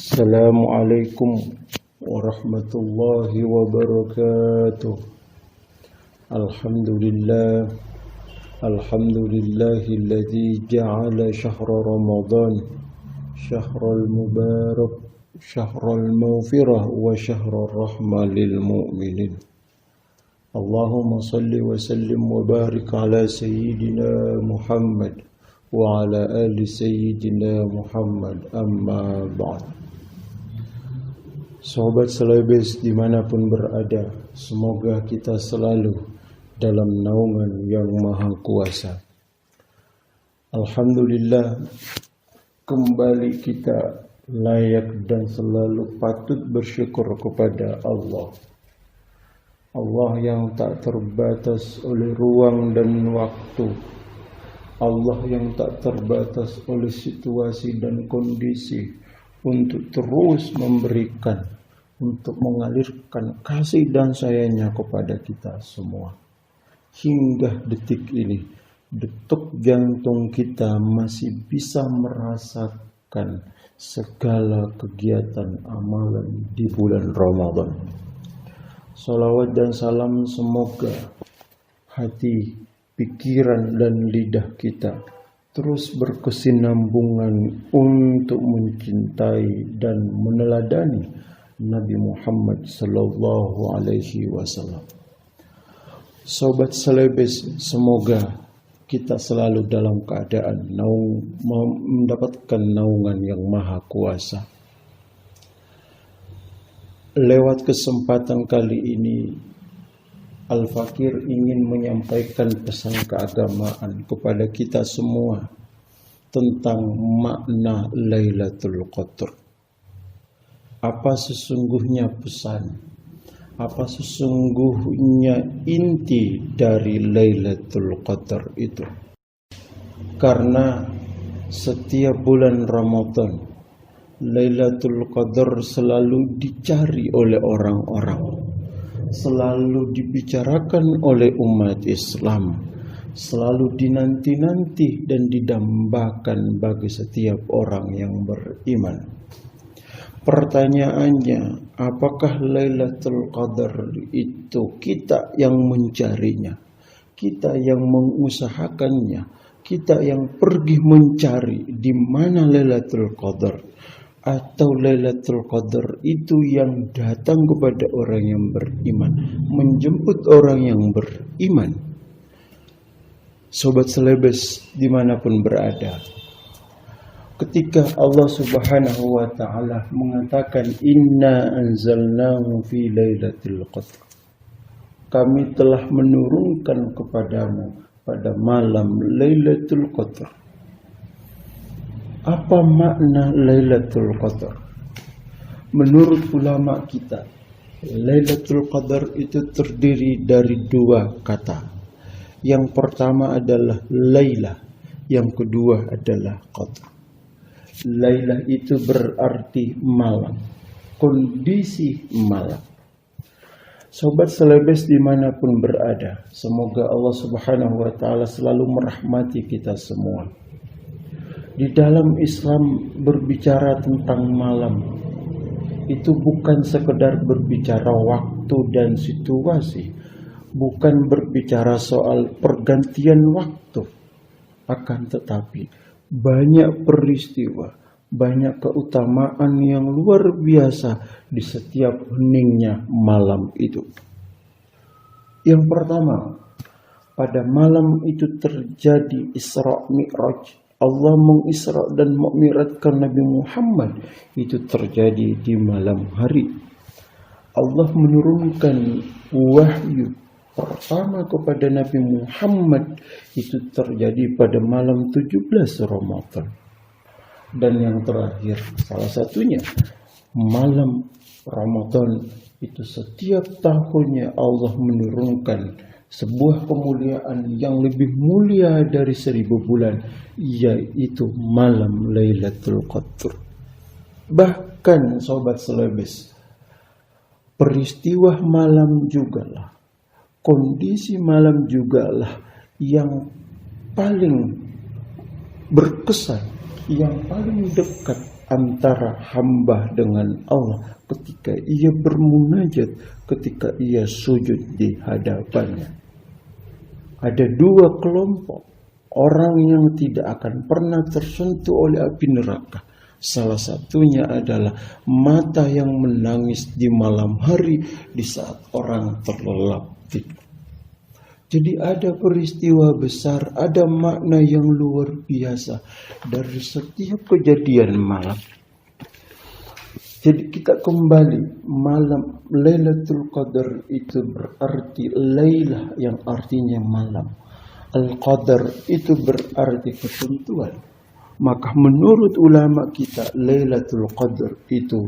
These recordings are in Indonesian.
Assalamualaikum warahmatullahi wabarakatuh. Alhamdulillah, alhamdulillahilladzi ja'ala syahra Ramadan syahral mubarak, syahral maghfirah wa syahrar rahmah lil mu'minin. Allahumma salli wa sallim wa barik ala sayyidina Muhammad wa ala ali sayyidina Muhammad, amma ba'd. Sahabat Selebes dimanapun berada, semoga kita selalu dalam naungan yang maha kuasa. Alhamdulillah, kembali kita layak dan selalu patut bersyukur kepada Allah. Allah yang tak terbatas oleh ruang dan waktu, Allah yang tak terbatas oleh situasi dan kondisi untuk terus memberikan, untuk mengalirkan kasih dan sayangnya kepada kita semua. Hingga detik ini, detuk jantung kita masih bisa merasakan segala kegiatan amalan di bulan Ramadan. Salawat dan salam semoga hati, pikiran dan lidah kita terus berkesinambungan untuk mencintai dan meneladani Nabi Muhammad sallallahu alaihi wasallam. Sobat Selebes, semoga kita selalu dalam keadaan mendapatkan naungan yang maha kuasa. Lewat kesempatan kali ini, Al-Fakir ingin menyampaikan pesan keagamaan kepada kita semua tentang makna Lailatul Qadar. Apa sesungguhnya pesan? Apa sesungguhnya inti dari Lailatul Qadar itu? Karena setiap bulan Ramadan, Lailatul Qadar selalu dicari oleh orang-orang, selalu dibicarakan oleh umat Islam, selalu dinanti-nanti dan didambakan bagi setiap orang yang beriman. Pertanyaannya, apakah Lailatul Qadar itu kita yang mencarinya, kita yang mengusahakannya, kita yang pergi mencari di mana Lailatul Qadar? Atau Lailatul Qadar itu yang datang kepada orang yang beriman, menjemput orang yang beriman? Sobat Selebes dimanapun berada, ketika Allah subhanahu wa ta'ala mengatakan inna anzalnahu fi lailatul qadar, kami telah menurunkan kepadamu pada malam Lailatul Qadar. Apa makna Lailatul Qadar? Menurut ulama kita, Lailatul Qadar itu terdiri dari dua kata. Yang pertama adalah Laila, yang kedua adalah Qadar. Laila itu berarti malam, kondisi malam. Sobat Selebes dimanapun berada, semoga Allah subhanahu wa ta'ala selalu merahmati kita semua. Di dalam Islam berbicara tentang malam itu bukan sekedar berbicara waktu dan situasi, bukan berbicara soal pergantian waktu, akan tetapi banyak peristiwa, banyak keutamaan yang luar biasa di setiap heningnya malam itu. Yang pertama, pada malam itu terjadi Isra Mi'raj. Allah mengisra dan memi'rajkan Nabi Muhammad, itu terjadi di malam hari. Allah menurunkan wahyu pertama kepada Nabi Muhammad, itu terjadi pada malam 17 Ramadan. Dan yang terakhir, salah satunya, malam Ramadan itu setiap tahunnya Allah menurunkan sebuah kemuliaan yang lebih mulia dari 1000 bulan, yaitu malam Lailatul Qadar. Bahkan Sobat Selebes, peristiwa malam jugalah, kondisi malam jugalah yang paling berkesan, yang paling dekat antara hamba dengan Allah ketika ia bermunajat, ketika ia sujud di hadapannya. Ada dua kelompok orang yang tidak akan pernah tersentuh oleh api neraka. Salah satunya adalah mata yang menangis di malam hari di saat orang terlelap tidur. Jadi ada peristiwa besar, ada makna yang luar biasa dari setiap kejadian malam. Jadi kita kembali, malam Lailatul Qadar itu berarti Lailah yang artinya malam. Al-Qadar itu berarti ketentuan. Maka menurut ulama kita Lailatul Qadar itu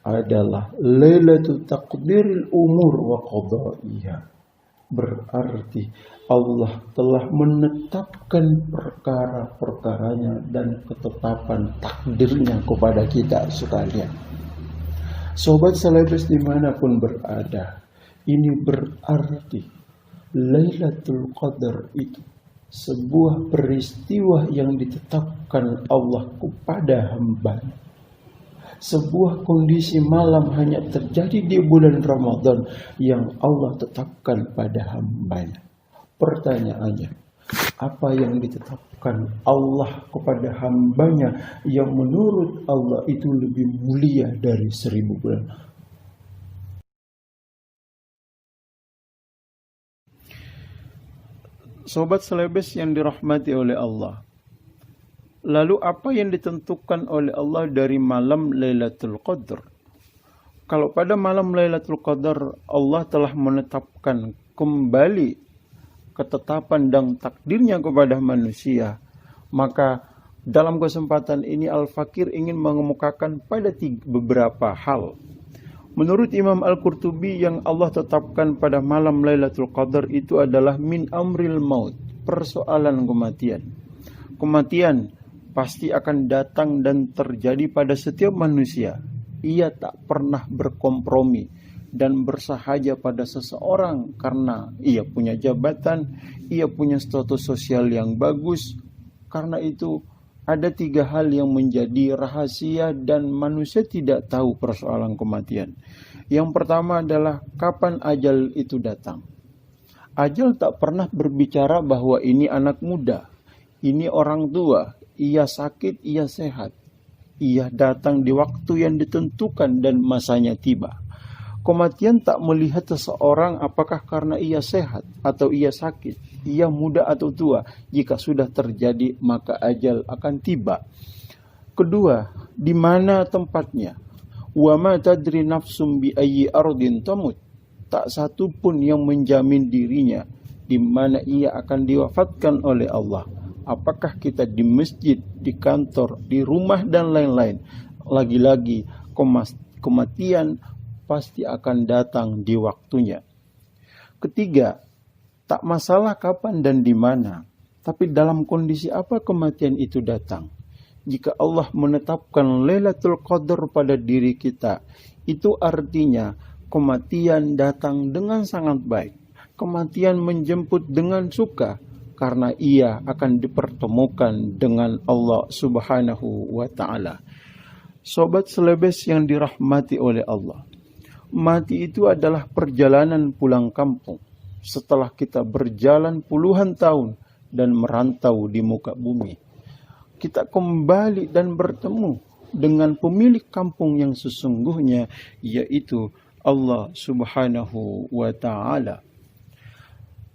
adalah Lailatul Taqdiril Umur wa Qadaiha. Berarti Allah telah menetapkan perkara-perkaranya dan ketetapan takdirnya kepada kita sekalian. Sobat Salafis dimanapun berada, ini berarti Lailatul Qadar itu sebuah peristiwa yang ditetapkan Allah kepada hambanya. Sebuah kondisi malam hanya terjadi di bulan Ramadan yang Allah tetapkan pada hambanya. Pertanyaannya, apa yang ditetapkan Allah kepada hambanya yang menurut Allah itu lebih mulia dari 1000 bulan? Sobat Selebes yang dirahmati oleh Allah, lalu apa yang ditentukan oleh Allah dari malam Lailatul Qadar? Kalau pada malam Lailatul Qadar Allah telah menetapkan kembali ketetapan dan takdirnya kepada manusia, maka dalam kesempatan ini Al-Fakir ingin mengemukakan pada beberapa hal. Menurut Imam Al-Qurtubi, yang Allah tetapkan pada malam Lailatul Qadar itu adalah min amril maut, persoalan kematian. Kematian pasti akan datang dan terjadi pada setiap manusia. Ia tak pernah berkompromi dan bersahaja pada seseorang karena ia punya jabatan, ia punya status sosial yang bagus. Karena itu ada 3 hal yang menjadi rahasia dan manusia tidak tahu persoalan kematian. Yang pertama adalah kapan ajal itu datang. Ajal tak pernah berbicara bahwa ini anak muda, ini orang tua, ia sakit, ia sehat. Ia datang di waktu yang ditentukan dan masanya tiba. Kematian tak melihat seseorang apakah karena ia sehat atau ia sakit, ia muda atau tua. Jika sudah terjadi, maka ajal akan tiba. Kedua, di mana tempatnya? Wa ma tadri nafsum bi ayyi ardin tamut. Tak satu pun yang menjamin dirinya di mana ia akan diwafatkan oleh Allah. Apakah kita di masjid, di kantor, di rumah, dan lain-lain. Lagi-lagi kematian pasti akan datang di waktunya. Ketiga, tak masalah kapan dan di mana, tapi dalam kondisi apa kematian itu datang. Jika Allah menetapkan Lailatul Qadar pada diri kita, itu artinya kematian datang dengan sangat baik. Kematian menjemput dengan suka, karena ia akan dipertemukan dengan Allah Subhanahu wa ta'ala. Sobat Selebes yang dirahmati oleh Allah, mati itu adalah perjalanan pulang kampung. Setelah kita berjalan puluhan tahun dan merantau di muka bumi, kita kembali dan bertemu dengan pemilik kampung yang sesungguhnya, yaitu Allah Subhanahu wa ta'ala.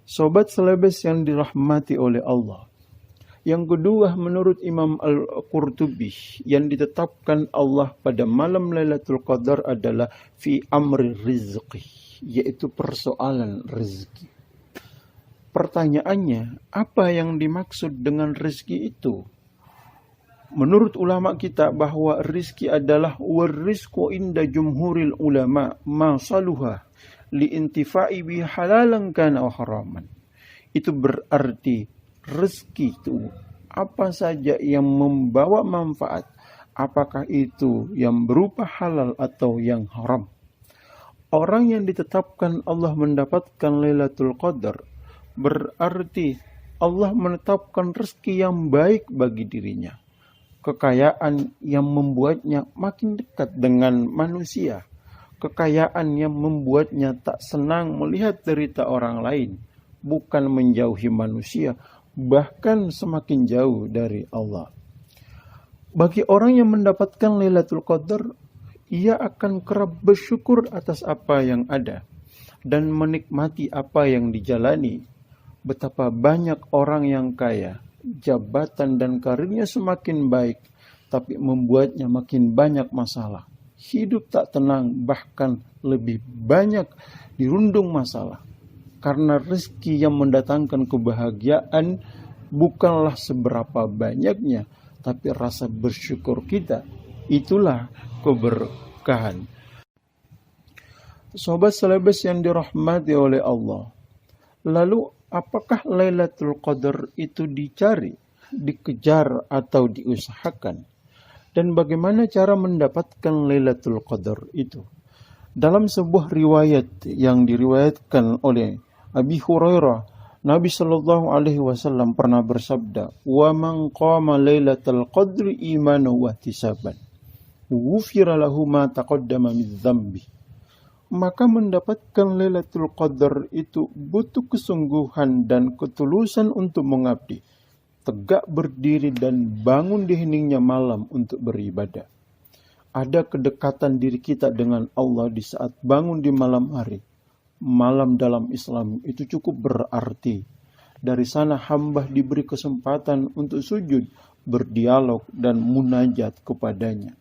Sobat Selebes yang dirahmati oleh Allah, yang kedua menurut Imam Al-Qurtubi, yang ditetapkan Allah pada malam Lailatul Qadar adalah fi amri rizqi, yaitu persoalan rezeki. Pertanyaannya, apa yang dimaksud dengan rezeki itu? Menurut ulama kita bahwa rizki adalah warizqu inda jumhuril ulama ma saluha liintifa'i bi halalan kana aw haraman. Itu berarti rezeki itu apa saja yang membawa manfaat, apakah itu yang berupa halal atau yang haram. Orang yang ditetapkan Allah mendapatkan Lailatul Qadar berarti Allah menetapkan rezeki yang baik bagi dirinya. kekayaan yang membuatnya makin dekat dengan manusia, kekayaan yang membuatnya tak senang melihat derita orang lain, bukan menjauhi manusia, bahkan semakin jauh dari Allah. Bagi orang yang mendapatkan Lailatul Qadar, ia akan kerap bersyukur atas apa yang ada dan menikmati apa yang dijalani. Betapa banyak orang yang kaya, jabatan dan karirnya semakin baik, tapi membuatnya makin banyak masalah. Hidup tak tenang, bahkan lebih banyak dirundung masalah. Karena rezeki yang mendatangkan kebahagiaan bukanlah seberapa banyaknya, tapi rasa bersyukur kita. Itulah keberkahan. Sobat Selebes yang dirahmati oleh Allah. Lalu apakah Lailatul Qadar itu dicari, dikejar atau diusahakan? Dan bagaimana cara mendapatkan Lailatul Qadar itu? Dalam sebuah riwayat yang diriwayatkan oleh Abi Hurairah, Nabi Shallallahu Alaihi Wasallam pernah bersabda, "Wa man qama Lailatul Qadri imanan wa ihtisaban, ghufira lahu ma taqaddama min dzambi." Maka mendapatkan Lailatul Qadar itu butuh kesungguhan dan ketulusan untuk mengabdi, tegak berdiri dan bangun di heningnya malam untuk beribadah. Ada kedekatan diri kita dengan Allah di saat bangun di malam hari. Malam dalam Islam itu cukup berarti. Dari sana hamba diberi kesempatan untuk sujud, berdialog dan munajat kepadanya.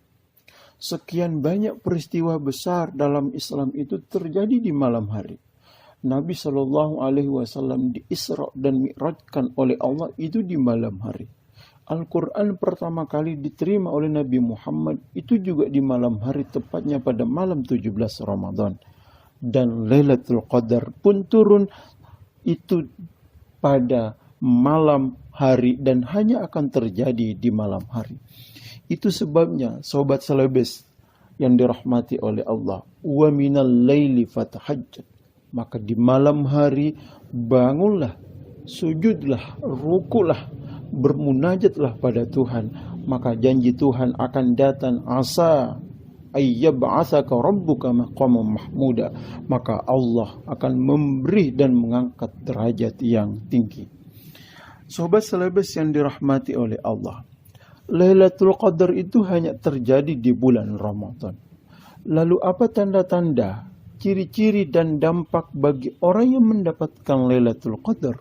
Sekian banyak peristiwa besar dalam Islam itu terjadi di malam hari. Nabi Shallallahu Alaihi Wasallam diisra dan mi'rajkan oleh Allah itu di malam hari. Al-Quran pertama kali diterima oleh Nabi Muhammad itu juga di malam hari, tepatnya pada malam 17 Ramadan. Dan Lailatul Qadar pun turun itu pada malam hari dan hanya akan terjadi di malam hari. Itu sebabnya Sobat Selebes yang dirahmati oleh Allah, wa minal laili fatahajjat, maka di malam hari bangunlah, sujudlah, rukulah, bermunajatlah pada Tuhan, maka janji Tuhan akan datang. Asa ayyab'atsaka rabbuka maqaman mahmuda, maka Allah akan memberi dan mengangkat derajat yang tinggi. Sobat Selebes yang dirahmati oleh Allah, Lailatul Qadar itu hanya terjadi di bulan Ramadan. Lalu apa tanda-tanda, ciri-ciri dan dampak bagi orang yang mendapatkan Lailatul Qadar?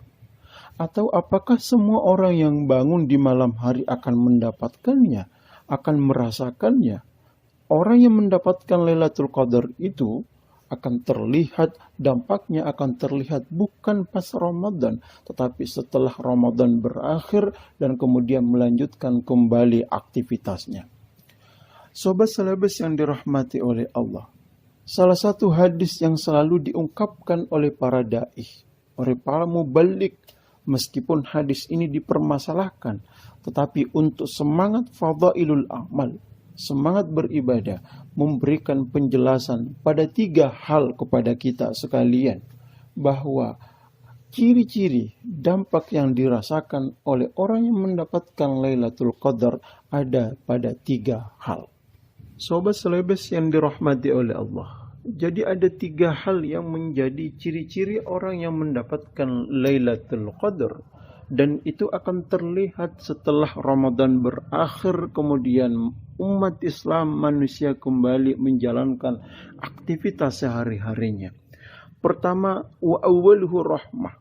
Atau apakah semua orang yang bangun di malam hari akan mendapatkannya, akan merasakannya? Orang yang mendapatkan Lailatul Qadar itu akan terlihat, dampaknya akan terlihat bukan pas Ramadan, tetapi setelah Ramadan berakhir dan kemudian melanjutkan kembali aktivitasnya. Sobat Selebes yang dirahmati oleh Allah, salah satu hadis yang selalu diungkapkan oleh para da'i, oleh para mubalik, meskipun hadis ini dipermasalahkan, tetapi untuk semangat fadailul amal, semangat beribadah, memberikan penjelasan pada 3 hal kepada kita sekalian, bahwa ciri-ciri dampak yang dirasakan oleh orang yang mendapatkan Lailatul Qadar ada pada 3 hal. Sobat Selebes yang dirahmati oleh Allah, jadi ada 3 hal yang menjadi ciri-ciri orang yang mendapatkan Lailatul Qadar, dan itu akan terlihat setelah Ramadan berakhir, kemudian umat Islam, manusia kembali menjalankan aktivitas sehari-harinya. Pertama, wa awwaluhu rahmah.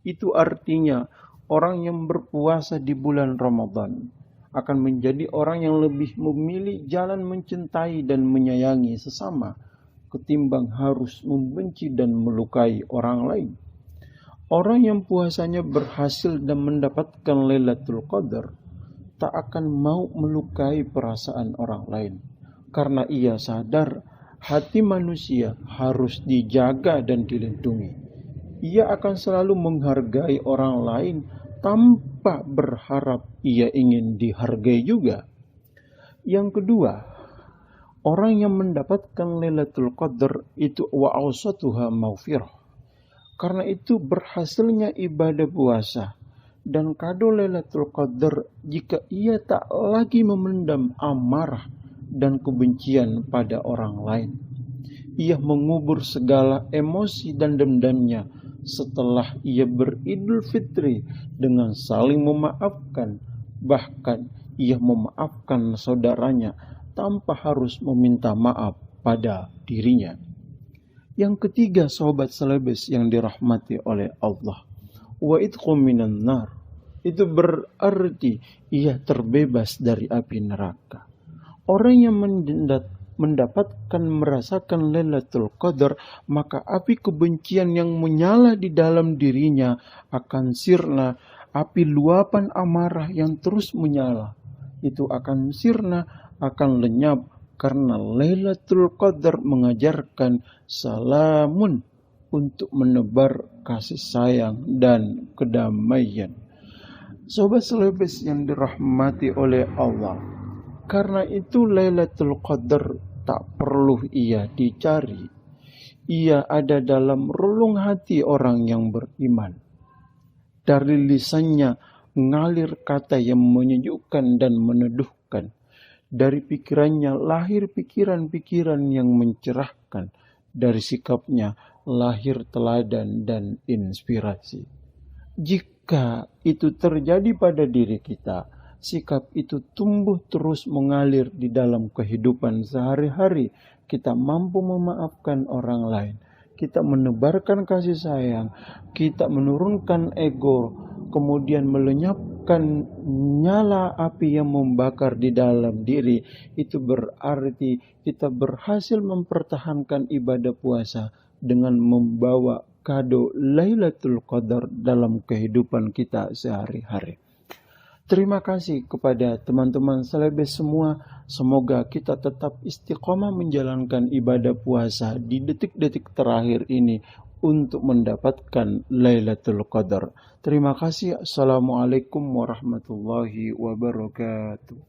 Itu artinya orang yang berpuasa di bulan Ramadan akan menjadi orang yang lebih memilih jalan mencintai dan menyayangi sesama ketimbang harus membenci dan melukai orang lain. Orang yang puasanya berhasil dan mendapatkan Lailatul Qadar tak akan mau melukai perasaan orang lain, karena ia sadar hati manusia harus dijaga dan dilindungi. Ia akan selalu menghargai orang lain tanpa berharap ia ingin dihargai juga. Yang kedua, orang yang mendapatkan Lailatul Qadar itu wa awsatuha maghfirah. Karena itu berhasilnya ibadah puasa Dan kado Lailatul Qadar jika ia tak lagi memendam amarah dan kebencian pada orang lain. Ia mengubur segala emosi dan dendamnya setelah ia beridul fitri dengan saling memaafkan. Bahkan ia memaafkan saudaranya tanpa harus meminta maaf pada dirinya. Yang ketiga, sahabat selebes yang dirahmati oleh Allah, wa itqum minan nar, itu berarti ia terbebas dari api neraka. Orang yang mendapatkan merasakan Lailatul Qadar, maka api kebencian yang menyala di dalam dirinya akan sirna. Api luapan amarah yang terus menyala itu akan sirna, akan lenyap, karena Lailatul Qadar mengajarkan salamun untuk menebar kasih sayang dan kedamaian. Sobat selebes yang dirahmati oleh Allah, karena itu Lailatul Qadar tak perlu ia dicari. Ia ada dalam relung hati orang yang beriman. Dari lisannya mengalir kata yang menyejukkan dan meneduhkan. Dari pikirannya lahir pikiran-pikiran yang mencerahkan. Dari sikapnya lahir teladan dan inspirasi. Jika itu terjadi pada diri kita, sikap itu tumbuh terus mengalir di dalam kehidupan sehari-hari. Kita mampu memaafkan orang lain. Kita menebarkan kasih sayang. Kita menurunkan ego. Kemudian melenyapkan nyala api yang membakar di dalam diri. Itu berarti kita berhasil mempertahankan ibadah puasa dengan membawa kado Lailatul Qadar dalam kehidupan kita sehari-hari. Terima kasih kepada teman-teman selebes semua. Semoga kita tetap istiqomah menjalankan ibadah puasa di detik-detik terakhir ini untuk mendapatkan Lailatul Qadar. Terima kasih. Assalamualaikum warahmatullahi wabarakatuh.